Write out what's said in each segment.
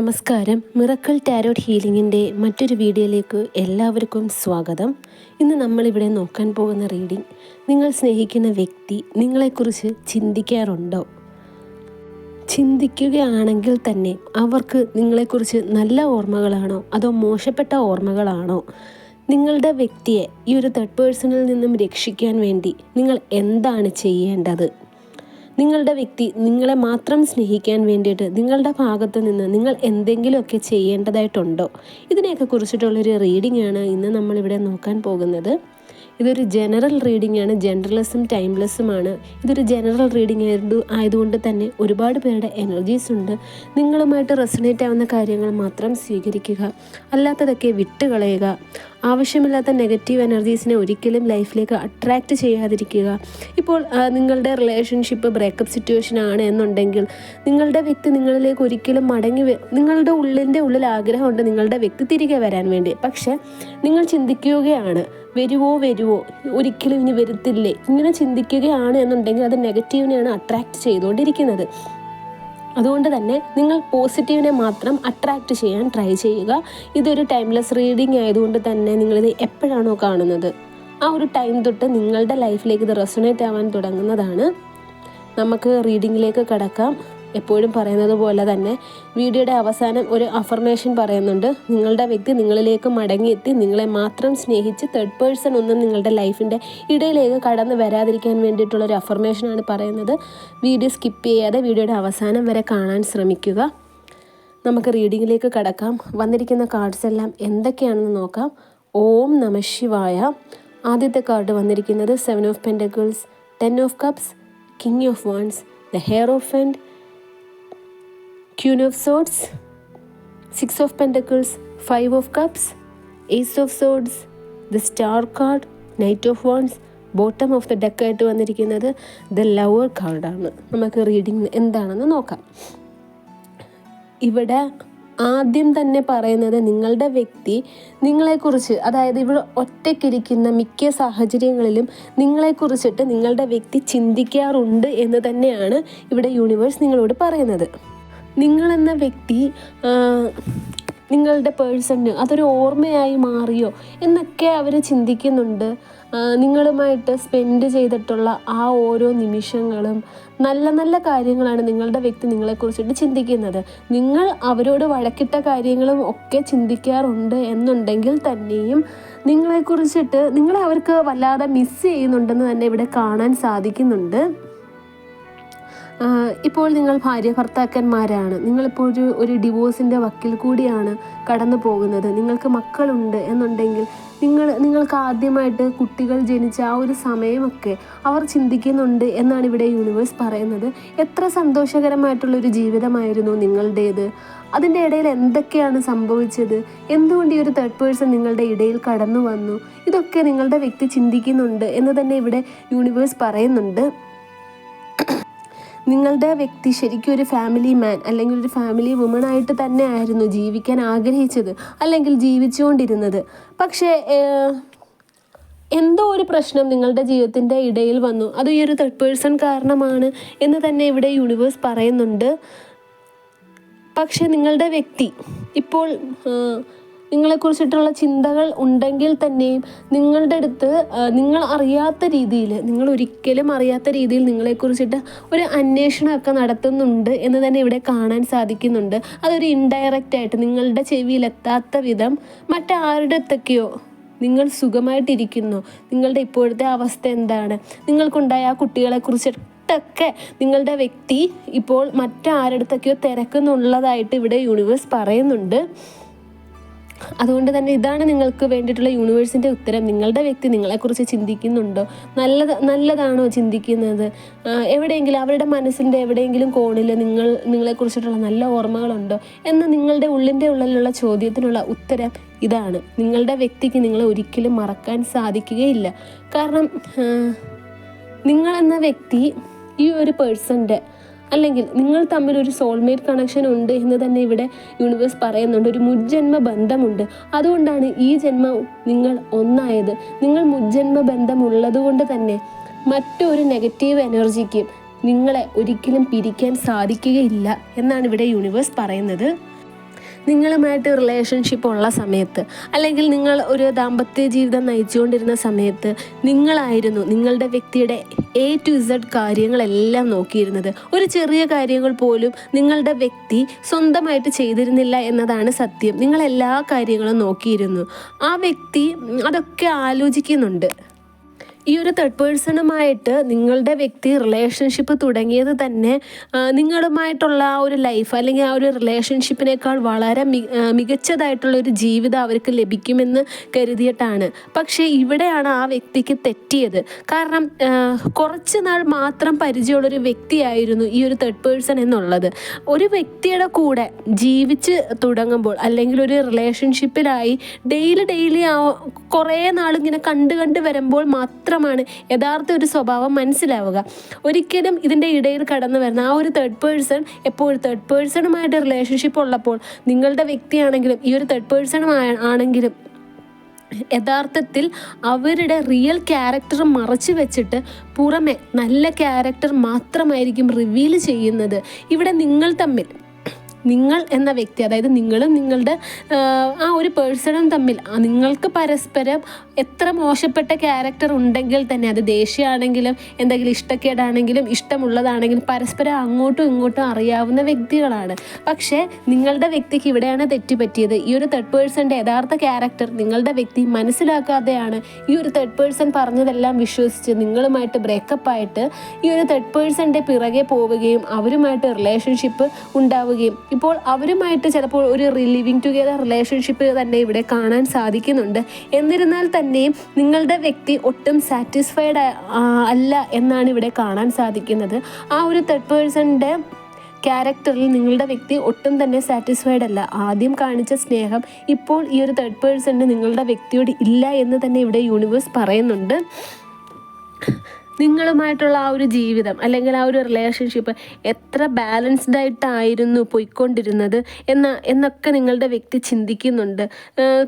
നമസ്കാരം. Miracle tarot ഹീലിങ്ങിൻ്റെ മറ്റൊരു വീഡിയോയിലേക്ക് എല്ലാവർക്കും സ്വാഗതം. ഇന്ന് നമ്മളിവിടെ നോക്കാൻ പോകുന്ന റീഡിംഗ്, നിങ്ങൾ സ്നേഹിക്കുന്ന വ്യക്തി നിങ്ങളെക്കുറിച്ച് ചിന്തിക്കാറുണ്ടോ? ചിന്തിക്കുകയാണെങ്കിൽ തന്നെ അവർക്ക് നിങ്ങളെക്കുറിച്ച് നല്ല ഓർമ്മകളാണോ അതോ മോശപ്പെട്ട ഓർമ്മകളാണോ? നിങ്ങളുടെ വ്യക്തിയെ ഈ ഒരു തേർഡ് പേഴ്സണിൽ നിന്നും രക്ഷിക്കാൻ വേണ്ടി നിങ്ങൾ എന്താണ് ചെയ്യേണ്ടത്? നിങ്ങളുടെ വ്യക്തി നിങ്ങളെ മാത്രം സ്നേഹിക്കാൻ വേണ്ടിയിട്ട് നിങ്ങളുടെ ഭാഗത്ത് നിന്ന് നിങ്ങൾ എന്തെങ്കിലുമൊക്കെ ചെയ്യേണ്ടതായിട്ടുണ്ടോ? ഇതിനെയൊക്കെ കുറിച്ചിട്ടുള്ളൊരു റീഡിംഗ് ആണ് ഇന്ന് നമ്മളിവിടെ നോക്കാൻ പോകുന്നത്. ഇതൊരു ജനറൽ റീഡിംഗ് ആണ്, ജനറൽലെസ്സും ടൈംലെസ്സുമാണ്. ഇതൊരു ജനറൽ റീഡിംഗ് ആയതുകൊണ്ട് തന്നെ ഒരുപാട് പേരുടെ എനർജീസ് ഉണ്ട്. നിങ്ങളുമായിട്ട് റെസണേറ്റ് ആവുന്ന കാര്യങ്ങൾ മാത്രം സ്വീകരിക്കുക, അല്ലാത്തതൊക്കെ വിട്ടുകളയുക. ആവശ്യമില്ലാത്ത നെഗറ്റീവ് എനർജീസിനെ ഒരിക്കലും ലൈഫിലേക്ക് അട്രാക്റ്റ് ചെയ്യാതിരിക്കുക. ഇപ്പോൾ നിങ്ങളുടെ റിലേഷൻഷിപ്പ് ബ്രേക്കപ്പ് സിറ്റുവേഷൻ ആണ് എന്നുണ്ടെങ്കിൽ നിങ്ങളുടെ വ്യക്തി നിങ്ങളിലേക്ക് ഒരിക്കലും നിങ്ങളുടെ ഉള്ളിൽ ആഗ്രഹമുണ്ട് നിങ്ങളുടെ വ്യക്തി തിരികെ വരാൻ വേണ്ടി. പക്ഷേ നിങ്ങൾ ചിന്തിക്കുകയാണ് വരുവോ ഒരിക്കലും ഇനി വരത്തില്ലേ, ഇങ്ങനെ ചിന്തിക്കുകയാണ് എന്നുണ്ടെങ്കിൽ അത് നെഗറ്റീവിനെയാണ് അട്രാക്റ്റ് ചെയ്തുകൊണ്ടിരിക്കുന്നത്. അതുകൊണ്ട് തന്നെ നിങ്ങൾ പോസിറ്റീവിനെ മാത്രം അട്രാക്റ്റ് ചെയ്യാൻ ട്രൈ ചെയ്യുക. ഇതൊരു ടൈംലെസ് റീഡിംഗ് ആയതുകൊണ്ട് തന്നെ നിങ്ങളിത് എപ്പോഴാണോ കാണുന്നത് ആ ഒരു ടൈം തൊട്ട് നിങ്ങളുടെ ലൈഫിലേക്ക് ഇത് റെസൊണേറ്റ് ആവാൻ തുടങ്ങുന്നതാണ്. നമുക്ക് റീഡിങ്ങിലേക്ക് കടക്കാം. എപ്പോഴും പറയുന്നത് പോലെ തന്നെ വീഡിയോയുടെ അവസാനം ഒരു അഫർമേഷൻ പറയുന്നുണ്ട്. നിങ്ങളുടെ വ്യക്തി നിങ്ങളിലേക്ക് മടങ്ങിയെത്തി നിങ്ങളെ മാത്രം സ്നേഹിച്ച് തേർഡ് പേഴ്സൺ ഒന്നും നിങ്ങളുടെ ലൈഫിൻ്റെ ഇടയിലേക്ക് കടന്നു വരാതിരിക്കാൻ വേണ്ടിയിട്ടുള്ളൊരു അഫർമേഷനാണ് പറയുന്നത്. വീഡിയോ സ്കിപ്പ് ചെയ്യാതെ വീഡിയോയുടെ അവസാനം വരെ കാണാൻ ശ്രമിക്കുക. നമുക്ക് റീഡിങ്ങിലേക്ക് കടക്കാം. വന്നിരിക്കുന്ന കാർഡ്സ് എല്ലാം എന്തൊക്കെയാണെന്ന് നോക്കാം. ഓം നമഃ ശിവായ. ആദ്യത്തെ കാർഡ് വന്നിരിക്കുന്നത് 7 of pentacles, 10 of cups, king of wands, the hierophant, Queen of Swords, 6 of Pentacles, 5 of Cups, Ace of Swords, the Star card, Knight of Wands. Bottom of the deck ആയിട്ട് വന്നിരിക്കുന്നത് the lover കാർഡാണ്. നമുക്ക് reading എന്താണെന്ന് നോക്കാം. ഇവിടെ ആദ്യം തന്നെ പറയുന്നത് നിങ്ങളുടെ വ്യക്തി നിങ്ങളെക്കുറിച്ച്, അതായത് ഇവിടെ ഒറ്റയ്ക്കിരിക്കുന്ന മിക്ക സാഹചര്യങ്ങളിലും നിങ്ങളെക്കുറിച്ചിട്ട് നിങ്ങളുടെ വ്യക്തി ചിന്തിക്കാറുണ്ട് എന്ന് തന്നെയാണ് ഇവിടെ യൂണിവേഴ്സ് നിങ്ങളോട് പറയുന്നത്. നിങ്ങളെന്ന വ്യക്തി നിങ്ങളുടെ പേഴ്സണ് അതൊരു ഓർമ്മയായി മാറിയോ എന്നൊക്കെ അവർ ചിന്തിക്കുന്നുണ്ട്. നിങ്ങളുമായിട്ട് സ്പെൻഡ് ചെയ്തിട്ടുള്ള ആ ഓരോ നിമിഷങ്ങളും നല്ല നല്ല കാര്യങ്ങളാണ് നിങ്ങളുടെ വ്യക്തി നിങ്ങളെക്കുറിച്ചിട്ട് ചിന്തിക്കുന്നത്. നിങ്ങൾ അവരോട് വഴക്കിട്ട കാര്യങ്ങളും ഒക്കെ ചിന്തിക്കാറുണ്ട് എന്നുണ്ടെങ്കിൽ തന്നെയും നിങ്ങളെക്കുറിച്ചിട്ട് നിങ്ങളെ അവർക്ക് വല്ലാതെ മിസ് ചെയ്യുന്നുണ്ടെന്ന് തന്നെ ഇവിടെ കാണാൻ സാധിക്കുന്നുണ്ട്. ഇപ്പോൾ നിങ്ങൾ ഭാര്യ ഭർത്താക്കന്മാരാണ്. നിങ്ങളിപ്പോൾ ഒരു ഡിവോഴ്സിൻ്റെ വക്കിൽ കൂടിയാണ് കടന്നു പോകുന്നത്. നിങ്ങൾക്ക് മക്കളുണ്ട് എന്നുണ്ടെങ്കിൽ നിങ്ങൾക്ക് ആദ്യമായിട്ട് കുട്ടികൾ ജനിച്ച ആ ഒരു സമയമൊക്കെ അവർ ചിന്തിക്കുന്നുണ്ട് എന്നാണ് ഇവിടെ യൂണിവേഴ്സ് പറയുന്നത്. എത്ര സന്തോഷകരമായിട്ടുള്ളൊരു ജീവിതമായിരുന്നു നിങ്ങളുടേത്, അതിൻ്റെ ഇടയിൽ എന്തൊക്കെയാണ് സംഭവിച്ചത്, എന്തുകൊണ്ട് ഈ ഒരു തേർഡ് പേഴ്സൺ നിങ്ങളുടെ ഇടയിൽ കടന്നു വന്നു, ഇതൊക്കെ നിങ്ങളുടെ വ്യക്തി ചിന്തിക്കുന്നുണ്ട് എന്ന് തന്നെ ഇവിടെ യൂണിവേഴ്സ് പറയുന്നുണ്ട്. നിങ്ങളുടെ വ്യക്തി ശരിക്കും ഒരു ഫാമിലി മാൻ അല്ലെങ്കിൽ ഒരു ഫാമിലി വുമൺ ആയിട്ട് തന്നെ ആയിരുന്നു ജീവിക്കാൻ ആഗ്രഹിച്ചത് അല്ലെങ്കിൽ ജീവിച്ചുകൊണ്ടിരുന്നത്. പക്ഷേ എന്തോ ഒരു പ്രശ്നം നിങ്ങളുടെ ജീവിതത്തിൻ്റെ ഇടയിൽ വന്നു. അത് ഈ ഒരു തേർഡ് പേഴ്സൺ കാരണമാണ് എന്ന് തന്നെ ഇവിടെ യൂണിവേഴ്സ് പറയുന്നുണ്ട്. പക്ഷേ നിങ്ങളുടെ വ്യക്തി ഇപ്പോൾ നിങ്ങളെക്കുറിച്ചിട്ടുള്ള ചിന്തകൾ ഉണ്ടെങ്കിൽ തന്നെയും നിങ്ങളുടെ അടുത്ത് നിങ്ങൾ ഒരിക്കലും അറിയാത്ത രീതിയിൽ നിങ്ങളെക്കുറിച്ചിട്ട് ഒരു അന്വേഷണമൊക്കെ നടത്തുന്നുണ്ട് എന്ന് തന്നെ ഇവിടെ കാണാൻ സാധിക്കുന്നുണ്ട്. അതൊരു ഇൻഡയറക്റ്റ് ആയിട്ട് നിങ്ങളുടെ ചെവിയിലെത്താത്ത വിധം മറ്റാരുടെ അടുത്തൊക്കെയോ നിങ്ങൾ സുഖമായിട്ടിരിക്കുന്നു, നിങ്ങളുടെ ഇപ്പോഴത്തെ അവസ്ഥ എന്താണ്, നിങ്ങൾക്കുണ്ടായ ആ കുട്ടികളെക്കുറിച്ചിട്ടൊക്കെ നിങ്ങളുടെ വ്യക്തി ഇപ്പോൾ മറ്റാരടുത്തൊക്കെയോ തിരക്കുന്നുള്ളതായിട്ട് ഇവിടെ യൂണിവേഴ്സ് പറയുന്നുണ്ട്. അതുകൊണ്ട് തന്നെ ഇതാണ് നിങ്ങൾക്ക് വേണ്ടിയിട്ടുള്ള യൂണിവേഴ്സിൻ്റെ ഉത്തരം. നിങ്ങളുടെ വ്യക്തി നിങ്ങളെക്കുറിച്ച് ചിന്തിക്കുന്നുണ്ടോ, നല്ലതാണോ ചിന്തിക്കുന്നത്, എവിടെയെങ്കിലും അവരുടെ മനസ്സിൻ്റെ എവിടെയെങ്കിലും കോണിൽ നിങ്ങളെക്കുറിച്ചിട്ടുള്ള നല്ല ഓർമ്മകളുണ്ടോ എന്ന നിങ്ങളുടെ ഉള്ളിലുള്ള ചോദ്യത്തിനുള്ള ഉത്തരം ഇതാണ്. നിങ്ങളുടെ വ്യക്തിക്ക് നിങ്ങളെ ഒരിക്കലും മറക്കാൻ സാധിക്കുകയില്ല. കാരണം നിങ്ങളെന്ന വ്യക്തി ഈ ഒരു പേഴ്സൻ്റെ അല്ലെങ്കിൽ നിങ്ങൾ തമ്മിൽ ഒരു സോൾമേറ്റ് കണക്ഷൻ ഉണ്ട് എന്ന് തന്നെ ഇവിടെ യൂണിവേഴ്സ് പറയുന്നുണ്ട്. ഒരു മുജ്ജന്മ ബന്ധമുണ്ട്. അതുകൊണ്ടാണ് ഈ ജന്മം നിങ്ങൾ ഒന്നായത്. നിങ്ങൾ മുജ്ജന്മ ബന്ധമുള്ളത് കൊണ്ട് തന്നെ മറ്റൊരു നെഗറ്റീവ് എനർജിക്ക് നിങ്ങളെ ഒരിക്കലും പിരിക്കാൻ സാധിക്കുകയില്ല എന്നാണ് ഇവിടെ യൂണിവേഴ്സ് പറയുന്നത്. നിങ്ങളുമായിട്ട് റിലേഷൻഷിപ്പ് ഉള്ള സമയത്ത്, അല്ലെങ്കിൽ നിങ്ങൾ ഒരു ദാമ്പത്യ ജീവിതം നയിച്ചുകൊണ്ടിരുന്ന സമയത്ത് നിങ്ങളായിരുന്നു നിങ്ങളുടെ വ്യക്തിയുടെ A to Z കാര്യങ്ങളെല്ലാം നോക്കിയിരുന്നത്. ഒരു ചെറിയ കാര്യങ്ങൾ പോലും നിങ്ങളുടെ വ്യക്തി സ്വന്തമായിട്ട് ചെയ്തിരുന്നില്ല എന്നതാണ് സത്യം. നിങ്ങൾ എല്ലാ കാര്യങ്ങളും നോക്കിയിരുന്നു. ആ വ്യക്തി അതൊക്കെ ആലോചിക്കുന്നുണ്ട്. ഈ ഒരു തേർഡ് പേഴ്സണുമായിട്ട് നിങ്ങളുടെ വ്യക്തി റിലേഷൻഷിപ്പ് തുടങ്ങിയത് തന്നെ നിങ്ങളുമായിട്ടുള്ള ആ ഒരു ലൈഫ്, അല്ലെങ്കിൽ ആ ഒരു റിലേഷൻഷിപ്പിനേക്കാൾ വളരെ മികച്ചതായിട്ടുള്ള ഒരു ജീവിതം അവർക്ക് ലഭിക്കുമെന്ന് കരുതിയിട്ടാണ്. പക്ഷേ ഇവിടെയാണ് ആ വ്യക്തിക്ക് തെറ്റിയത്. കാരണം കുറച്ച് നാൾ മാത്രം പരിചയമുള്ളൊരു വ്യക്തിയായിരുന്നു ഈ ഒരു തേർഡ് പേഴ്സൺ എന്നുള്ളത്. ഒരു വ്യക്തിയുടെ കൂടെ ജീവിച്ച് തുടങ്ങുമ്പോൾ, അല്ലെങ്കിൽ ഒരു റിലേഷൻഷിപ്പിലായി ഡെയിലി കുറേ നാളിങ്ങനെ കണ്ട് വരുമ്പോൾ മാത്രമാണ് യഥാർത്ഥ ഒരു സ്വഭാവം മനസ്സിലാവുക. ഒരിക്കലും ഇതിൻ്റെ ഇടയിൽ കടന്നു വരുന്ന ആ ഒരു തേർഡ് പേഴ്സൺ എപ്പോഴും തേർഡ് പേഴ്സണുമായിട്ട് റിലേഷൻഷിപ്പ് ഉള്ളപ്പോൾ, നിങ്ങളുടെ വ്യക്തിയാണെങ്കിലും ഈ ഒരു തേർഡ് പേഴ്സൺ ആണെങ്കിലും യഥാർത്ഥത്തിൽ അവരുടെ റിയൽ ക്യാരക്ടർ മറച്ചു വെച്ചിട്ട് പുറമെ നല്ല ക്യാരക്ടർ മാത്രമായിരിക്കും റിവീൽ ചെയ്യുന്നത്. ഇവിടെ നിങ്ങൾ എന്ന വ്യക്തി, അതായത് നിങ്ങളും നിങ്ങളുടെ ആ ഒരു പേഴ്സണും തമ്മിൽ നിങ്ങൾക്ക് പരസ്പരം എത്ര മോശപ്പെട്ട ക്യാരക്ടർ ഉണ്ടെങ്കിൽ തന്നെ, അത് ദേഷ്യമാണെങ്കിലും എന്തെങ്കിലും ഇഷ്ടക്കേടാണെങ്കിലും ഇഷ്ടമുള്ളതാണെങ്കിലും പരസ്പരം അങ്ങോട്ടും ഇങ്ങോട്ടും അറിയാവുന്ന വ്യക്തികളാണ്. പക്ഷേ നിങ്ങളുടെ വ്യക്തിക്ക് ഇവിടെയാണ് തെറ്റുപറ്റിയത്. ഈ ഒരു തേർഡ് പേഴ്സൻ്റെ യഥാർത്ഥ ക്യാരക്ടർ നിങ്ങളുടെ വ്യക്തി മനസ്സിലാക്കാതെയാണ് ഈ ഒരു തേർഡ് പേഴ്സൺ പറഞ്ഞതെല്ലാം വിശ്വസിച്ച് നിങ്ങളുമായിട്ട് ബ്രേക്കപ്പായിട്ട് ഈ ഒരു തേർഡ് പേഴ്സൻ്റെ പിറകെ പോവുകയും അവരുമായിട്ട് റിലേഷൻഷിപ്പ് ഉണ്ടാവുകയും ഇപ്പോൾ അവരുമായിട്ട് ചിലപ്പോൾ ഒരു ലിവിങ് ടുഗെദർ റിലേഷൻഷിപ്പ് തന്നെ ഇവിടെ കാണാൻ സാധിക്കുന്നുണ്ട്. എന്നിരുന്നാൽ തന്നെയും നിങ്ങളുടെ വ്യക്തി ഒട്ടും സാറ്റിസ്ഫൈഡ് അല്ല എന്നാണ് ഇവിടെ കാണാൻ സാധിക്കുന്നത്. ആ ഒരു തേർഡ് പേഴ്സണിൻ്റെ ക്യാരക്ടറിൽ നിങ്ങളുടെ വ്യക്തി ഒട്ടും തന്നെ സാറ്റിസ്ഫൈഡ് അല്ല. ആദ്യം കാണിച്ച സ്നേഹം ഇപ്പോൾ ഈ ഒരു തേർഡ് പേഴ്സണിന് നിങ്ങളുടെ വ്യക്തിയോട് ഇല്ല എന്ന് തന്നെ ഇവിടെ യൂണിവേഴ്സ് പറയുന്നുണ്ട്. നിങ്ങളുമായിട്ടുള്ള ആ ഒരു ജീവിതം, അല്ലെങ്കിൽ ആ ഒരു റിലേഷൻഷിപ്പ് എത്ര ബാലൻസ്ഡ് ആയിട്ടായിരുന്നു പോയിക്കൊണ്ടിരുന്നത് എന്നൊക്കെ നിങ്ങളുടെ വ്യക്തി ചിന്തിക്കുന്നുണ്ട്.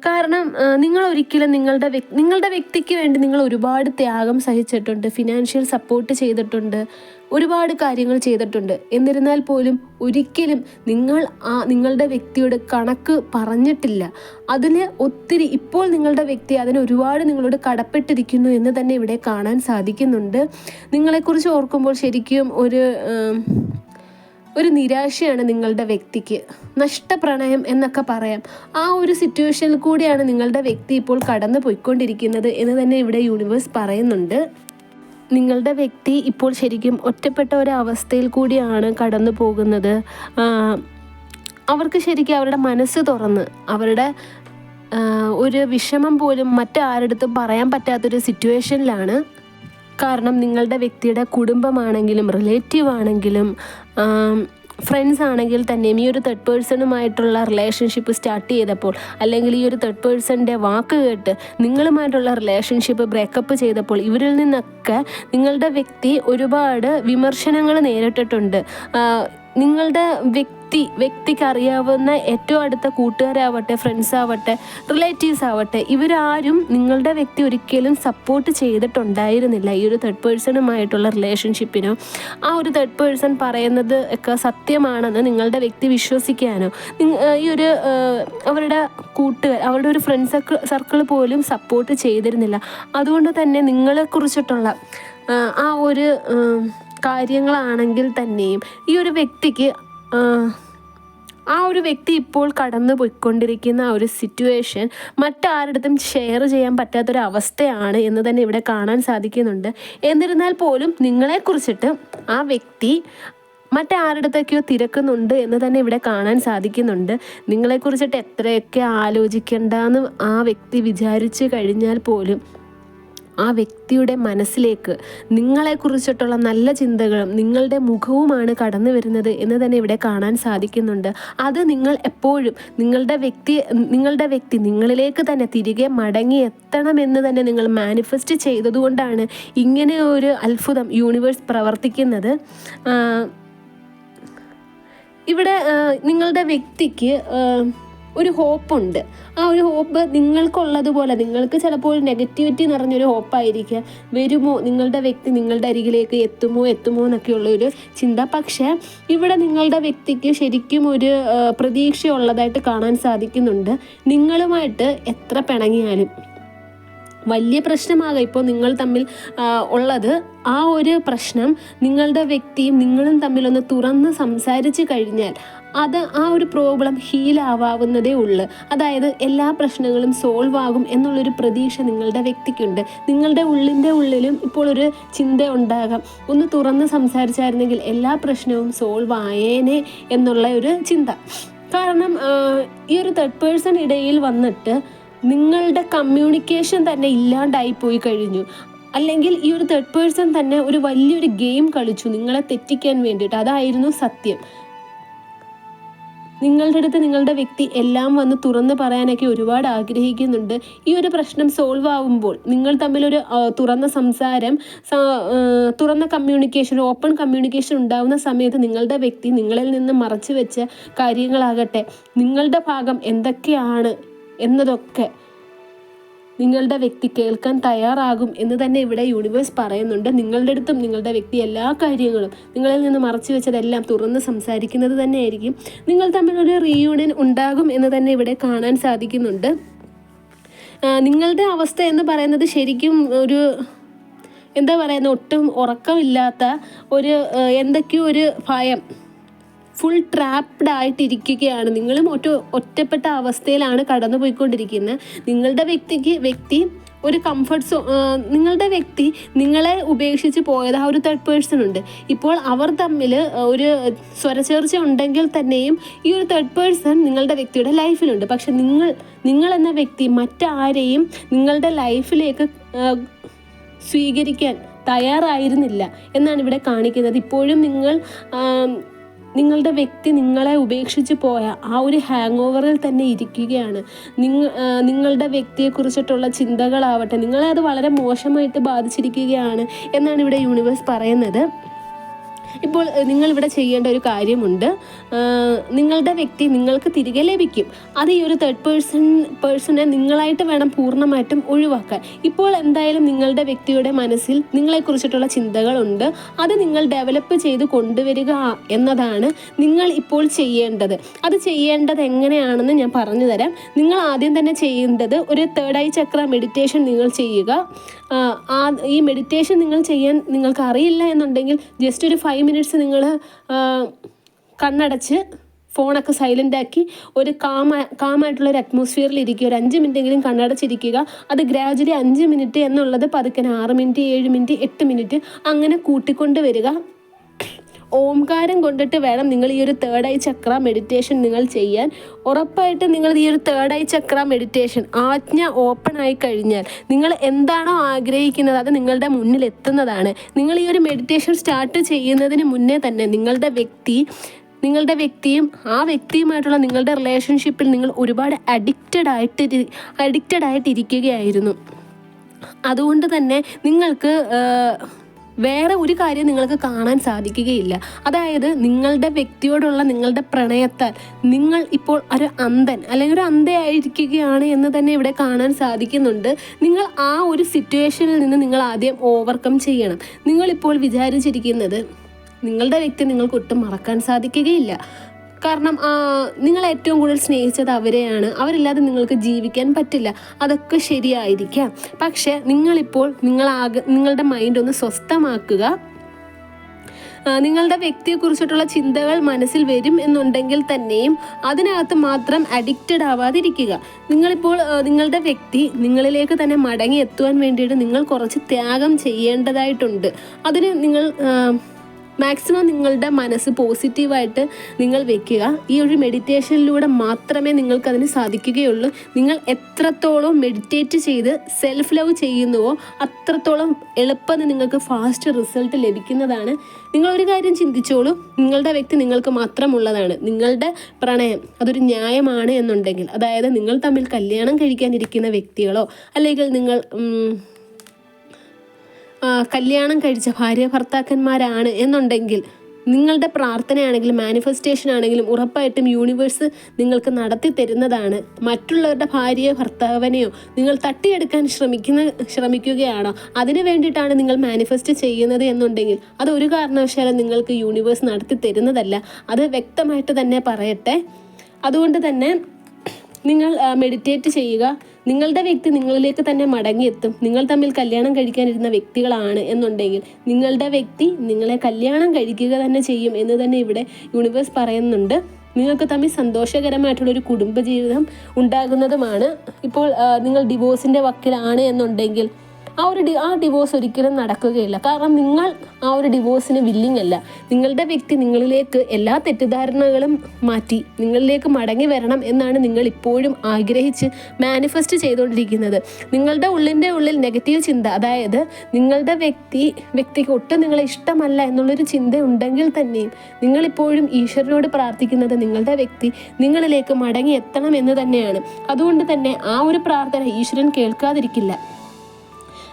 കാരണം നിങ്ങൾ ഒരിക്കലും നിങ്ങളുടെ വ്യക്തിക്ക് വേണ്ടി നിങ്ങൾ ഒരുപാട് ത്യാഗം സഹിച്ചിട്ടുണ്ട്, ഫിനാൻഷ്യൽ സപ്പോർട്ട് ചെയ്തിട്ടുണ്ട്, ഒരുപാട് കാര്യങ്ങൾ ചെയ്തിട്ടുണ്ട്. എന്നിരുന്നാൽ പോലും ഒരിക്കലും നിങ്ങളുടെ വ്യക്തിയോട് കണക്ക് പറഞ്ഞിട്ടില്ല. അതിന് ഒത്തിരി ഇപ്പോൾ നിങ്ങളുടെ വ്യക്തി അതിന് ഒരുപാട് നിങ്ങളോട് കടപ്പെട്ടിരിക്കുന്നു എന്ന് തന്നെ ഇവിടെ കാണാൻ സാധിക്കുന്നുണ്ട്. നിങ്ങളെക്കുറിച്ച് ഓർക്കുമ്പോൾ ശരിക്കും ഒരു നിരാശയാണ് നിങ്ങളുടെ വ്യക്തിക്ക്. നഷ്ടപ്രണയം എന്നൊക്കെ പറയാം. ആ ഒരു സിറ്റുവേഷനിൽ കൂടിയാണ് നിങ്ങളുടെ വ്യക്തി ഇപ്പോൾ കടന്നു പോയിക്കൊണ്ടിരിക്കുന്നത് എന്ന് തന്നെ ഇവിടെ യൂണിവേഴ്സ് പറയുന്നുണ്ട്. നിങ്ങളുടെ വ്യക്തി ഇപ്പോൾ ശരിക്കും ഒറ്റപ്പെട്ട ഒരവസ്ഥയിൽ കൂടിയാണ് കടന്നു പോകുന്നത്. അവർക്ക് ശരിക്കും അവരുടെ മനസ്സ് തുറന്ന് അവരുടെ ഒരു വിഷമം പോലും മറ്റാരടുത്തും പറയാൻ പറ്റാത്തൊരു സിറ്റുവേഷനിലാണ്. കാരണം നിങ്ങളുടെ വ്യക്തിയുടെ കുടുംബമാണെങ്കിലും റിലേറ്റീവ് ആണെങ്കിലും ഫ്രണ്ട്സ് ആണെങ്കിൽ തന്നെയും ഈ ഒരു തേർഡ് പേഴ്സണുമായിട്ടുള്ള റിലേഷൻഷിപ്പ് സ്റ്റാർട്ട് ചെയ്തപ്പോൾ, അല്ലെങ്കിൽ ഈ ഒരു തേർഡ് പേഴ്സണിൻ്റെ വാക്ക് കേട്ട് നിങ്ങളുമായിട്ടുള്ള റിലേഷൻഷിപ്പ് ബ്രേക്കപ്പ് ചെയ്തപ്പോൾ ഇവരിൽ നിന്നൊക്കെ നിങ്ങളുടെ വ്യക്തി ഒരുപാട് വിമർശനങ്ങൾ നേരിട്ടിട്ടുണ്ട്. നിങ്ങളുടെ വ്യക്തിക്ക് അറിയാവുന്ന ഏറ്റവും അടുത്ത കൂട്ടുകാരാവട്ടെ, ഫ്രണ്ട്സ് ആവട്ടെ, റിലേറ്റീവ്സ് ആവട്ടെ, ഇവരാരും നിങ്ങളുടെ വ്യക്തി ഒരിക്കലും സപ്പോർട്ട് ചെയ്തിട്ടുണ്ടായിരുന്നില്ല ഈ ഒരു തേർഡ് പേഴ്സണുമായിട്ടുള്ള റിലേഷൻഷിപ്പിനോ. ആ ഒരു തേർഡ് പേഴ്സൺ പറയുന്നത് ഒക്കെ സത്യമാണെന്ന് നിങ്ങളുടെ വ്യക്തി വിശ്വസിക്കാനോ ഈ ഒരു അവരുടെ അവരുടെ ഒരു ഫ്രണ്ട് സർക്കിൾ പോലും സപ്പോർട്ട് ചെയ്തിരുന്നില്ല. അതുകൊണ്ട് തന്നെ നിങ്ങളെക്കുറിച്ചിട്ടുള്ള ആ ഒരു കാര്യങ്ങളാണെങ്കിൽ തന്നെയും ഈ ഒരു വ്യക്തിക്ക് ആ ഒരു വ്യക്തി ഇപ്പോൾ കടന്നു പോയിക്കൊണ്ടിരിക്കുന്ന ആ ഒരു സിറ്റുവേഷൻ മറ്റാരുടെയും ഷെയർ ചെയ്യാൻ പറ്റാത്തൊരവസ്ഥയാണ് എന്ന് തന്നെ ഇവിടെ കാണാൻ സാധിക്കുന്നുണ്ട്. എന്നിരുന്നാൽ പോലും നിങ്ങളെക്കുറിച്ചിട്ട് ആ വ്യക്തി മറ്റാരുടെയൊക്കെയോ തിരക്കുന്നുണ്ട് എന്ന് തന്നെ ഇവിടെ കാണാൻ സാധിക്കുന്നുണ്ട്. നിങ്ങളെക്കുറിച്ചിട്ട് എത്രയൊക്കെ ആലോചിക്കേണ്ടെന്ന് ആ വ്യക്തി വിചാരിച്ചു കഴിഞ്ഞാൽ പോലും ആ വ്യക്തിയുടെ മനസ്സിലേക്ക് നിങ്ങളെക്കുറിച്ചിട്ടുള്ള നല്ല ചിന്തകളും നിങ്ങളുടെ മുഖവുമാണ് കടന്നു വരുന്നത് എന്ന് തന്നെ ഇവിടെ കാണാൻ സാധിക്കുന്നുണ്ട്. അത് നിങ്ങൾ എപ്പോഴും നിങ്ങളുടെ വ്യക്തി നിങ്ങളിലേക്ക് തന്നെ തിരികെ മടങ്ങി എത്തണമെന്ന് തന്നെ നിങ്ങൾ മാനിഫെസ്റ്റ് ചെയ്തതുകൊണ്ടാണ് ഇങ്ങനെ ഒരു അത്ഭുതം യൂണിവേഴ്സ് പ്രവർത്തിക്കുന്നത്. ഇവിടെ നിങ്ങളുടെ വ്യക്തിക്ക് ഒരു ഹോപ്പുണ്ട്. ആ ഒരു ഹോപ്പ് നിങ്ങൾക്കുള്ളതുപോലെ, നിങ്ങൾക്ക് ചിലപ്പോൾ നെഗറ്റിവിറ്റി നിറഞ്ഞൊരു ഹോപ്പായിരിക്കുക, വരുമോ നിങ്ങളുടെ വ്യക്തി നിങ്ങളുടെ അരികിലേക്ക് എത്തുമോ എന്നൊക്കെയുള്ളൊരു ചിന്ത. പക്ഷേ ഇവിടെ നിങ്ങളുടെ വ്യക്തിക്ക് ശരിക്കും ഒരു പ്രതീക്ഷയുള്ളതായിട്ട് കാണാൻ സാധിക്കുന്നുണ്ട്. നിങ്ങളുമായിട്ട് എത്ര പിണങ്ങിയാലും വലിയ പ്രശ്നമാകാം ഇപ്പോൾ നിങ്ങൾ തമ്മിൽ ഉള്ളത്, ആ ഒരു പ്രശ്നം നിങ്ങളുടെ വ്യക്തിയും നിങ്ങളും തമ്മിലൊന്ന് തുറന്ന് സംസാരിച്ച് കഴിഞ്ഞാൽ അത് ആ ഒരു പ്രോബ്ലം ഹീലാവാവുന്നതേ ഉള്ളൂ. അതായത് എല്ലാ പ്രശ്നങ്ങളും സോൾവ് ആകും എന്നുള്ളൊരു പ്രതീക്ഷ നിങ്ങളുടെ വ്യക്തിക്കുണ്ട്. നിങ്ങളുടെ ഉള്ളിലും ഇപ്പോൾ ഒരു ചിന്ത ഉണ്ടാകാം, ഒന്ന് തുറന്ന് സംസാരിച്ചായിരുന്നെങ്കിൽ എല്ലാ പ്രശ്നവും സോൾവ് ആയേനെ എന്നുള്ള ഒരു ചിന്ത. കാരണം ഈ ഒരു തേർഡ് പേഴ്സൺ ഇടയിൽ വന്നിട്ട് നിങ്ങളുടെ കമ്മ്യൂണിക്കേഷൻ തന്നെ ഇല്ലാണ്ടായി പോയി കഴിഞ്ഞു. അല്ലെങ്കിൽ ഈ ഒരു തേർഡ് പേഴ്സൺ തന്നെ ഒരു വലിയൊരു ഗെയിം കളിച്ചു നിങ്ങളെ തെറ്റിക്കാൻ വേണ്ടിയിട്ട്. അതായിരുന്നു സത്യം. നിങ്ങളുടെ അടുത്ത് നിങ്ങളുടെ വ്യക്തി എല്ലാം വന്ന് തുറന്ന് പറയാനൊക്കെ ഒരുപാട് ആഗ്രഹിക്കുന്നുണ്ട്. ഈ ഒരു പ്രശ്നം സോൾവ് ആകുമ്പോൾ നിങ്ങൾ തമ്മിലൊരു തുറന്ന സംസാരം, തുറന്ന കമ്മ്യൂണിക്കേഷൻ, ഓപ്പൺ കമ്മ്യൂണിക്കേഷൻ ഉണ്ടാകുന്ന സമയത്ത് നിങ്ങളുടെ വ്യക്തി നിങ്ങളിൽ നിന്ന് മറച്ചു വെച്ച കാര്യങ്ങളാകട്ടെ, നിങ്ങളുടെ ഭാഗം എന്തൊക്കെയാണ് എന്നതൊക്കെ നിങ്ങളുടെ വ്യക്തി കേൾക്കാൻ തയ്യാറാകും എന്ന് തന്നെ ഇവിടെ യൂണിവേഴ്സ് പറയുന്നുണ്ട്. നിങ്ങളുടെ അടുത്തും നിങ്ങളുടെ വ്യക്തി എല്ലാ കാര്യങ്ങളും നിങ്ങളിൽ നിന്ന് മറച്ചു വെച്ചതെല്ലാം തുറന്ന് സംസാരിക്കുന്നത് തന്നെയായിരിക്കും. നിങ്ങൾ തമ്മിലൊരു റീയൂണിയൻ ഉണ്ടാകും എന്ന് തന്നെ ഇവിടെ കാണാൻ സാധിക്കുന്നുണ്ട്. നിങ്ങളുടെ അവസ്ഥ എന്ന് പറയുന്നത് ശരിക്കും ഒരു എന്താ പറയുന്നത്, ഒട്ടും ഉറക്കമില്ലാത്ത ഒരു എന്തൊക്കെയോ ഒരു ഭയം, ഫുൾ ട്രാപ്ഡ് ആയിട്ടിരിക്കുകയാണ്. നിങ്ങളും ഒറ്റപ്പെട്ട അവസ്ഥയിലാണ് കടന്നു പോയിക്കൊണ്ടിരിക്കുന്നത്. നിങ്ങളുടെ വ്യക്തി ഒരു കംഫർട്ട് നിങ്ങളുടെ വ്യക്തി നിങ്ങളെ ഉപേക്ഷിച്ച് പോയത് ആ ഒരു തേർഡ് പേഴ്സൺ ഉണ്ട്. ഇപ്പോൾ അവർ തമ്മിൽ ഒരു സ്വരച്ചേർച്ച ഉണ്ടെങ്കിൽ തന്നെയും ഈ ഒരു തേർഡ് പേഴ്സൺ നിങ്ങളുടെ വ്യക്തിയുടെ ലൈഫിലുണ്ട്. പക്ഷെ നിങ്ങൾ എന്ന വ്യക്തി മറ്റാരെയും നിങ്ങളുടെ ലൈഫിലേക്ക് സ്വീകരിക്കാൻ തയ്യാറായിരുന്നില്ല എന്നാണ് ഇവിടെ കാണിക്കുന്നത്. ഇപ്പോഴും നിങ്ങളുടെ വ്യക്തി നിങ്ങളെ ഉപേക്ഷിച്ച് പോയ ആ ഒരു ഹാങ് ഓവറിൽ തന്നെ ഇരിക്കുകയാണ്. നിങ്ങളുടെ വ്യക്തിയെക്കുറിച്ചിട്ടുള്ള ചിന്തകളാവട്ടെ നിങ്ങളെ അത് വളരെ മോശമായിട്ട് ബാധിച്ചിരിക്കുകയാണ് എന്നാണ് ഇവിടെ യൂണിവേഴ്സ് പറയുന്നത്. ഇപ്പോൾ നിങ്ങളിവിടെ ചെയ്യേണ്ട ഒരു കാര്യമുണ്ട്. നിങ്ങളുടെ വ്യക്തി നിങ്ങൾക്ക് തിരികെ ലഭിക്കും. അത് ഈ ഒരു തേർഡ് പേഴ്സണെ നിങ്ങളായിട്ട് വേണം പൂർണ്ണമായിട്ടും ഒഴിവാക്കാൻ. ഇപ്പോൾ എന്തായാലും നിങ്ങളുടെ വ്യക്തിയുടെ മനസ്സിൽ നിങ്ങളെക്കുറിച്ചിട്ടുള്ള ചിന്തകളുണ്ട്. അത് നിങ്ങൾ ഡെവലപ്പ് ചെയ്ത് കൊണ്ടുവരിക എന്നതാണ് നിങ്ങൾ ഇപ്പോൾ ചെയ്യേണ്ടത്. അത് ചെയ്യേണ്ടത് എങ്ങനെയാണെന്ന് ഞാൻ പറഞ്ഞു തരാം. നിങ്ങൾ ആദ്യം തന്നെ ചെയ്യേണ്ടത് ഒരു തേർഡ് ഐ ചക്ര മെഡിറ്റേഷൻ നിങ്ങൾ ചെയ്യുക. ഈ മെഡിറ്റേഷൻ നിങ്ങൾക്ക് അറിയില്ല എന്നുണ്ടെങ്കിൽ ജസ്റ്റ് ഒരു 5 മിനിറ്റ്സ് നിങ്ങൾ കണ്ണടച്ച് ഫോണൊക്കെ സൈലൻ്റ് ആക്കി ഒരു കാമായിട്ടുള്ളൊരു അറ്റ്മോസ്ഫിയറിൽ ഇരിക്കുക. ഒരു 5 മിനിറ്റെങ്കിലും കണ്ണടച്ചിരിക്കുക. അത് ഗ്രാജുവലി 5 മിനിറ്റ് എന്നുള്ളത് പതുക്കെ 6 മിനിറ്റ്, 7 മിനിറ്റ്, 8 മിനിറ്റ് അങ്ങനെ കൂട്ടിക്കൊണ്ട് വരിക. ഓംകാരം കൊണ്ടിട്ട് വേണം നിങ്ങൾ ഈ ഒരു തേർഡ് ഐ ചക്ര മെഡിറ്റേഷൻ നിങ്ങൾ ചെയ്യാൻ. ഉറപ്പായിട്ട് നിങ്ങൾ ഈ ഒരു തേർഡ് ഐ ചക്ര മെഡിറ്റേഷൻ ആജ്ഞ ഓപ്പൺ ആയി കഴിഞ്ഞാൽ നിങ്ങൾ എന്താണോ ആഗ്രഹിക്കുന്നത് അത് നിങ്ങളുടെ മുന്നിൽ എത്തുന്നതാണ്. നിങ്ങൾ ഈ ഒരു മെഡിറ്റേഷൻ സ്റ്റാർട്ട് ചെയ്യുന്നതിന് മുന്നേ തന്നെ നിങ്ങളുടെ വ്യക്തിയും ആ വ്യക്തിയുമായിട്ടുള്ള നിങ്ങളുടെ റിലേഷൻഷിപ്പിൽ നിങ്ങൾ ഒരുപാട് അഡിക്റ്റഡ് ആയിട്ടിരിക്കുകയായിരുന്നു. അതുകൊണ്ട് തന്നെ നിങ്ങൾക്ക് വേറെ ഒരു കാര്യം നിങ്ങൾക്ക് കാണാൻ സാധിക്കുകയില്ല. അതായത് നിങ്ങളുടെ വ്യക്തിയോടുള്ള നിങ്ങളുടെ പ്രണയത്താൽ നിങ്ങൾ ഇപ്പോൾ ഒരു അന്ധൻ അല്ലെങ്കിൽ ഒരു അന്ധയായിരിക്കുകയാണ് എന്ന് തന്നെ ഇവിടെ കാണാൻ സാധിക്കുന്നുണ്ട്. നിങ്ങൾ ആ ഒരു സിറ്റുവേഷനിൽ നിന്ന് നിങ്ങൾ ആദ്യം ഓവർകം ചെയ്യണം. നിങ്ങളിപ്പോൾ വിചാരിച്ചിരിക്കുന്നത് നിങ്ങളുടെ വ്യക്തി നിങ്ങൾക്ക് ഒട്ടും മറക്കാൻ സാധിക്കുകയില്ല. കാരണം നിങ്ങൾ ഏറ്റവും കൂടുതൽ സ്നേഹിച്ചത് അവരെയാണ്. അവരില്ലാതെ നിങ്ങൾക്ക് ജീവിക്കാൻ പറ്റില്ല. അതൊക്കെ ശരിയായിരിക്കാം. പക്ഷേ നിങ്ങളിപ്പോൾ നിങ്ങളുടെ മൈൻഡ് ഒന്ന് സ്വസ്ഥമാക്കുക. നിങ്ങളുടെ വ്യക്തിയെക്കുറിച്ചിട്ടുള്ള ചിന്തകൾ മനസ്സിൽ വരും എന്നുണ്ടെങ്കിൽ തന്നെയും അതിനകത്ത് മാത്രം അഡിക്റ്റഡ് ആവാതിരിക്കുക. നിങ്ങളിപ്പോൾ നിങ്ങളുടെ വ്യക്തി നിങ്ങളിലേക്ക് തന്നെ മടങ്ങി എത്തുവാൻ വേണ്ടിയിട്ട് നിങ്ങൾ കുറച്ച് ത്യാഗം ചെയ്യേണ്ടതായിട്ടുണ്ട്. അതിന് നിങ്ങൾ മാക്സിമം നിങ്ങളുടെ മനസ്സ് പോസിറ്റീവായിട്ട് നിങ്ങൾ വെക്കുക. ഈ ഒരു മെഡിറ്റേഷനിലൂടെ മാത്രമേ നിങ്ങൾക്കതിന് സാധിക്കുകയുള്ളൂ. നിങ്ങൾ എത്രത്തോളം മെഡിറ്റേറ്റ് ചെയ്ത് സെൽഫ് ലവ് ചെയ്യുന്നുവോ അത്രത്തോളം എളുപ്പത്തിൽ നിങ്ങൾക്ക് ഫാസ്റ്റ് റിസൾട്ട് ലഭിക്കുന്നതാണ്. നിങ്ങളൊരു കാര്യം ചിന്തിച്ചോളൂ, നിങ്ങളുടെ വ്യക്തി നിങ്ങൾക്ക് മാത്രമുള്ളതാണ്. നിങ്ങളുടെ പ്രണയം അതൊരു ന്യായമാണ് എന്നുണ്ടെങ്കിൽ, അതായത് നിങ്ങൾ തമ്മിൽ കല്യാണം കഴിക്കാനിരിക്കുന്ന വ്യക്തികളോ അല്ലെങ്കിൽ നിങ്ങൾ കല്യാണം കഴിച്ച ഭാര്യ ഭർത്താക്കന്മാരാണ് എന്നുണ്ടെങ്കിൽ നിങ്ങളുടെ പ്രാർത്ഥനയാണെങ്കിലും മാനിഫെസ്റ്റേഷൻ ആണെങ്കിലും ഉറപ്പായിട്ടും യൂണിവേഴ്സ് നിങ്ങൾക്ക് നടത്തി തരുന്നതാണ്. മറ്റുള്ളവരുടെ ഭാര്യയോ ഭർത്താവിനെയോ നിങ്ങൾ തട്ടിയെടുക്കാൻ ശ്രമിക്കുകയാണോ, അതിനു വേണ്ടിയിട്ടാണ് നിങ്ങൾ മാനിഫെസ്റ്റ് ചെയ്യുന്നത് എന്നുണ്ടെങ്കിൽ അത് ഒരു കാരണവശാലും നിങ്ങൾക്ക് യൂണിവേഴ്സ് നടത്തി തരുന്നതല്ല. അത് വ്യക്തമായിട്ട് തന്നെ പറയട്ടെ. അതുകൊണ്ട് തന്നെ നിങ്ങൾ മെഡിറ്റേറ്റ് ചെയ്യുക. നിങ്ങളുടെ വ്യക്തി നിങ്ങളിലേക്ക് തന്നെ മടങ്ങിയെത്തും. നിങ്ങൾ തമ്മിൽ കല്യാണം കഴിക്കാനിരുന്ന വ്യക്തികളാണ് എന്നുണ്ടെങ്കിൽ നിങ്ങളുടെ വ്യക്തി നിങ്ങളെ കല്യാണം കഴിക്കുക തന്നെ ചെയ്യും എന്ന് തന്നെ ഇവിടെ യൂണിവേഴ്സ് പറയുന്നുണ്ട്. നിങ്ങൾക്ക് തമ്മിൽ സന്തോഷകരമായിട്ടുള്ളൊരു കുടുംബജീവിതം ഉണ്ടാകുന്നതുമാണ്. ഇപ്പോൾ നിങ്ങൾ ഡിവോഴ്സിൻ്റെ വക്കിലാണ് എന്നുണ്ടെങ്കിൽ ആ ഡിവോഴ്സ് ഒരിക്കലും നടക്കുകയില്ല. കാരണം നിങ്ങൾ ആ ഒരു ഡിവോഴ്സിന് വില്ലിങ് അല്ല. നിങ്ങളുടെ വ്യക്തി നിങ്ങളിലേക്ക് എല്ലാ തെറ്റിദ്ധാരണകളും മാറ്റി നിങ്ങളിലേക്ക് മടങ്ങി വരണം എന്നാണ് നിങ്ങൾ ഇപ്പോഴും ആഗ്രഹിച്ച് മാനിഫെസ്റ്റ് ചെയ്തുകൊണ്ടിരിക്കുന്നത്. നിങ്ങളുടെ ഉള്ളിൽ നെഗറ്റീവ് ചിന്ത, അതായത് നിങ്ങളുടെ വ്യക്തിക്ക് ഒട്ടും നിങ്ങളെ ഇഷ്ടമല്ല എന്നുള്ളൊരു ചിന്ത ഉണ്ടെങ്കിൽ തന്നെയും നിങ്ങളിപ്പോഴും ഈശ്വരനോട് പ്രാർത്ഥിക്കുന്നത് നിങ്ങളുടെ വ്യക്തി നിങ്ങളിലേക്ക് മടങ്ങി എത്തണം എന്ന് തന്നെയാണ്. അതുകൊണ്ട് തന്നെ ആ ഒരു പ്രാർത്ഥന ഈശ്വരൻ കേൾക്കാതിരിക്കില്ല.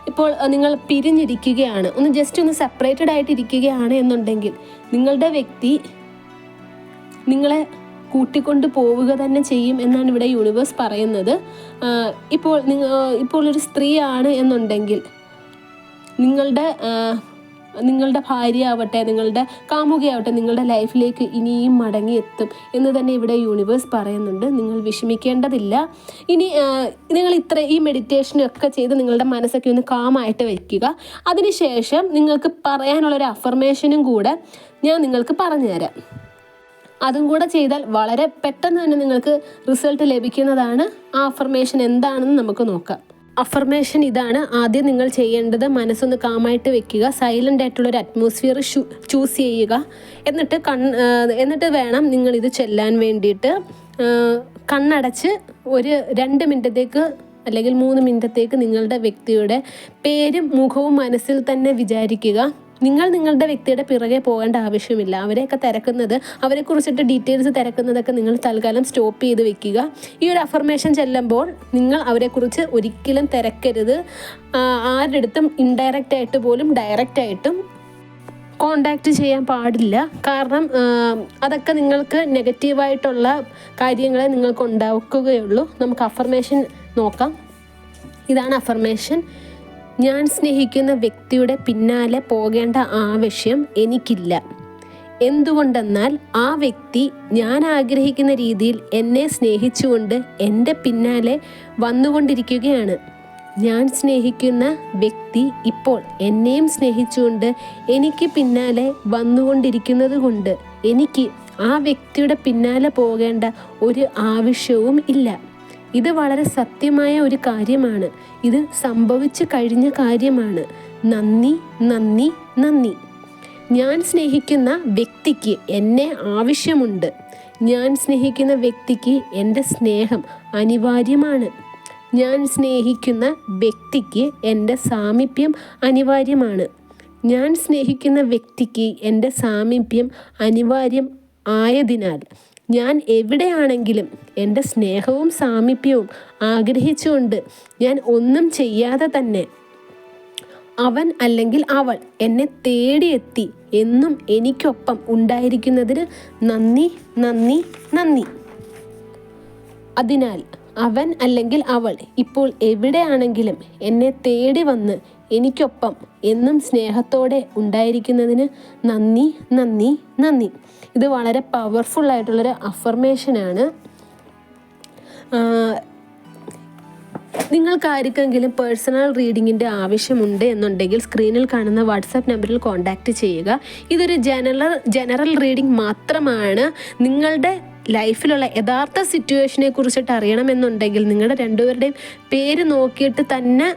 ഇപ്പോൾ നിങ്ങൾ പിരിഞ്ഞിരിക്കുകയാണ്, ഒന്ന് സെപ്പറേറ്റഡ് ആയിട്ട് ഇരിക്കുകയാണ് എന്നുണ്ടെങ്കിൽ നിങ്ങളുടെ വ്യക്തി നിങ്ങളെ കൂട്ടിക്കൊണ്ട് പോവുക തന്നെ ചെയ്യും എന്നാണ് ഇവിടെ യൂണിവേഴ്സ് പറയുന്നത്. ഇപ്പോൾ ഒരു സ്ത്രീയാണ് എന്നുണ്ടെങ്കിൽ നിങ്ങളുടെ ഭാര്യ ആവട്ടെ, നിങ്ങളുടെ കാമുകയാവട്ടെ നിങ്ങളുടെ ലൈഫിലേക്ക് ഇനിയും മടങ്ങിയെത്തും എന്ന് തന്നെ ഇവിടെ യൂണിവേഴ്സ് പറയുന്നുണ്ട്. നിങ്ങൾ വിഷമിക്കേണ്ടതില്ല. ഇനി നിങ്ങൾ ഈ മെഡിറ്റേഷനൊക്കെ ചെയ്ത് നിങ്ങളുടെ മനസ്സൊക്കെ ഒന്ന് കാമായിട്ട് വയ്ക്കുക. അതിനുശേഷം നിങ്ങൾക്ക് പറയാനുള്ളൊരു അഫർമേഷനും കൂടെ ഞാൻ നിങ്ങൾക്ക് പറഞ്ഞുതരാം. അതും കൂടെ ചെയ്താൽ വളരെ പെട്ടെന്ന് തന്നെ നിങ്ങൾക്ക് റിസൾട്ട് ലഭിക്കുന്നതാണ്. ആ അഫർമേഷൻ എന്താണെന്ന് നമുക്ക് നോക്കാം. അഫർമേഷൻ ഇതാണ്. ആദ്യം നിങ്ങൾ ചെയ്യേണ്ടത് മനസ്സൊന്ന് കാമായിട്ട് വെക്കുക. സൈലൻ്റ് ആയിട്ടുള്ളൊരു അറ്റ്മോസ്ഫിയർ ചൂസ് ചെയ്യുക. എന്നിട്ട് വേണം നിങ്ങളിത് ചെല്ലാൻ വേണ്ടിയിട്ട്. കണ്ണടച്ച് ഒരു 2 മിനിറ്റത്തേക്ക് അല്ലെങ്കിൽ 3 മിനിറ്റത്തേക്ക് നിങ്ങളുടെ വ്യക്തിയുടെ പേരും മുഖവും മനസ്സിൽ തന്നെ വിചാരിക്കുക. നിങ്ങളുടെ വ്യക്തിയുടെ പിറകെ പോകേണ്ട ആവശ്യമില്ല. അവരെയൊക്കെ തിരക്കുന്നത്, അവരെക്കുറിച്ചിട്ട് ഡീറ്റെയിൽസ് തിരക്കുന്നതൊക്കെ നിങ്ങൾ തൽക്കാലം സ്റ്റോപ്പ് ചെയ്ത് വെക്കുക. ഈ ഒരു അഫർമേഷൻ ചെല്ലുമ്പോൾ നിങ്ങൾ അവരെക്കുറിച്ച് ഒരിക്കലും തിരക്കരുത്. ആരുടെ അടുത്തും ഇൻഡയറക്റ്റ് ആയിട്ട് പോലും ഡയറക്റ്റ് ആയിട്ടും കോണ്ടാക്റ്റ് ചെയ്യാൻ പാടില്ല. കാരണം അതൊക്കെ നിങ്ങൾക്ക് നെഗറ്റീവായിട്ടുള്ള കാര്യങ്ങളെ നിങ്ങൾക്ക് ഉണ്ടാക്കുകയുള്ളൂ. നമുക്ക് അഫർമേഷൻ നോക്കാം. ഇതാണ് അഫർമേഷൻ. ഞാൻ സ്നേഹിക്കുന്ന വ്യക്തിയുടെ പിന്നാലെ പോകേണ്ട ആവശ്യം എനിക്കില്ല. എന്തുകൊണ്ടെന്നാൽ ആ വ്യക്തി ഞാൻ ആഗ്രഹിക്കുന്ന രീതിയിൽ എന്നെ സ്നേഹിച്ചുകൊണ്ട് എൻ്റെ പിന്നാലെ വന്നുകൊണ്ടിരിക്കുകയാണ്. ഞാൻ സ്നേഹിക്കുന്ന വ്യക്തി ഇപ്പോൾ എന്നെയും സ്നേഹിച്ചുകൊണ്ട് എനിക്ക് പിന്നാലെ വന്നുകൊണ്ടിരിക്കുന്നത് കൊണ്ട് എനിക്ക് ആ വ്യക്തിയുടെ പിന്നാലെ പോകേണ്ട ഒരു ആവശ്യവും ഇല്ല. ഇത് വളരെ സത്യമായ ഒരു കാര്യമാണ്. ഇത് സംഭവിച്ചു കഴിഞ്ഞ കാര്യമാണ്. നന്ദി, നന്ദി, നന്ദി. ഞാൻ സ്നേഹിക്കുന്ന വ്യക്തിക്ക് എന്നെ ആവശ്യമുണ്ട്. ഞാൻ സ്നേഹിക്കുന്ന വ്യക്തിക്ക് എൻ്റെ സ്നേഹം അനിവാര്യമാണ്. ഞാൻ സ്നേഹിക്കുന്ന വ്യക്തിക്ക് എൻ്റെ സാമീപ്യം അനിവാര്യമാണ്. ഞാൻ സ്നേഹിക്കുന്ന വ്യക്തിക്ക് എൻ്റെ സാമീപ്യം അനിവാര്യം ആയതിനാൽ ഞാൻ എവിടെയാണെങ്കിലും എൻ്റെ സ്നേഹവും സാമീപ്യവും ആഗ്രഹിച്ചുകൊണ്ട് ഞാൻ ഒന്നും ചെയ്യാതെ തന്നെ അവൻ അല്ലെങ്കിൽ അവൾ എന്നെ തേടിയെത്തി എന്നും എനിക്കൊപ്പം ഉണ്ടായിരിക്കുന്നതിന് നന്ദി, നന്ദി, നന്ദി. അതിനാൽ അവൻ അല്ലെങ്കിൽ അവൾ ഇപ്പോൾ എവിടെയാണെങ്കിലും എന്നെ തേടി വന്ന് എനിക്കൊപ്പം എന്നും സ്നേഹത്തോടെ ഉണ്ടായിരിക്കുന്നതിന് നന്ദി, നന്ദി, നന്ദി. ഇത് വളരെ പവർഫുള്ളായിട്ടുള്ളൊരു അഫർമേഷനാണ്. നിങ്ങൾക്കാർക്കെങ്കിലും പേഴ്സണൽ റീഡിങ്ങിൻ്റെ ആവശ്യമുണ്ട് എന്നുണ്ടെങ്കിൽ സ്ക്രീനിൽ കാണുന്ന വാട്സാപ്പ് നമ്പറിൽ കോൺടാക്റ്റ് ചെയ്യുക. ഇതൊരു ജനറൽ റീഡിംഗ് മാത്രമാണ്. നിങ്ങളുടെ ലൈഫിലുള്ള യഥാർത്ഥ സിറ്റുവേഷനെ കുറിച്ചിട്ട് അറിയണമെന്നുണ്ടെങ്കിൽ നിങ്ങളുടെ രണ്ടുപേരുടെയും പേര് നോക്കിയിട്ട് തന്നെ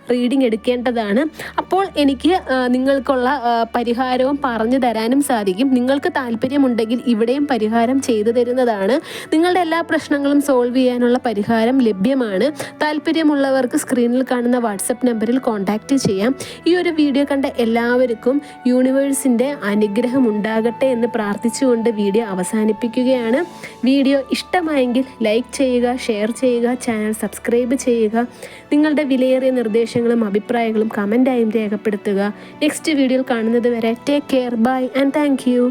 റീഡിംഗ് എടുക്കേണ്ടതാണ്. അപ്പോൾ എനിക്ക് നിങ്ങൾക്കുള്ള പരിഹാരവും പറഞ്ഞു തരാനും സാധിക്കും. നിങ്ങൾക്ക് താല്പര്യമുണ്ടെങ്കിൽ ഇവിടെയും പരിഹാരം ചെയ്തു തരുന്നതാണ്. നിങ്ങളുടെ എല്ലാ പ്രശ്നങ്ങളും സോൾവ് ചെയ്യാനുള്ള പരിഹാരം ലഭ്യമാണ്. താല്പര്യമുള്ളവർക്ക് സ്ക്രീനിൽ കാണുന്ന വാട്സപ്പ് നമ്പറിൽ കോൺടാക്റ്റ് ചെയ്യാം. ഈ ഒരു വീഡിയോ കണ്ട എല്ലാവർക്കും യൂണിവേഴ്സിൻ്റെ അനുഗ്രഹം ഉണ്ടാകട്ടെ എന്ന് പ്രാർത്ഥിച്ചുകൊണ്ട് വീഡിയോ അവസാനിപ്പിക്കുകയാണ്. വീഡിയോ ഇഷ്ടമായെങ്കിൽ ലൈക്ക് ചെയ്യുക, ഷെയർ ചെയ്യുക, ചാനൽ സബ്സ്ക്രൈബ് ചെയ്യുക. നിങ്ങളുടെ വിലയേറിയ നിർദ്ദേശങ്ങളും അഭിപ്രായങ്ങളും കമൻ്റായും രേഖപ്പെടുത്തുക. നെക്സ്റ്റ് വീഡിയോയിൽ കാണുന്നത് വരെ take care, bye and thank U.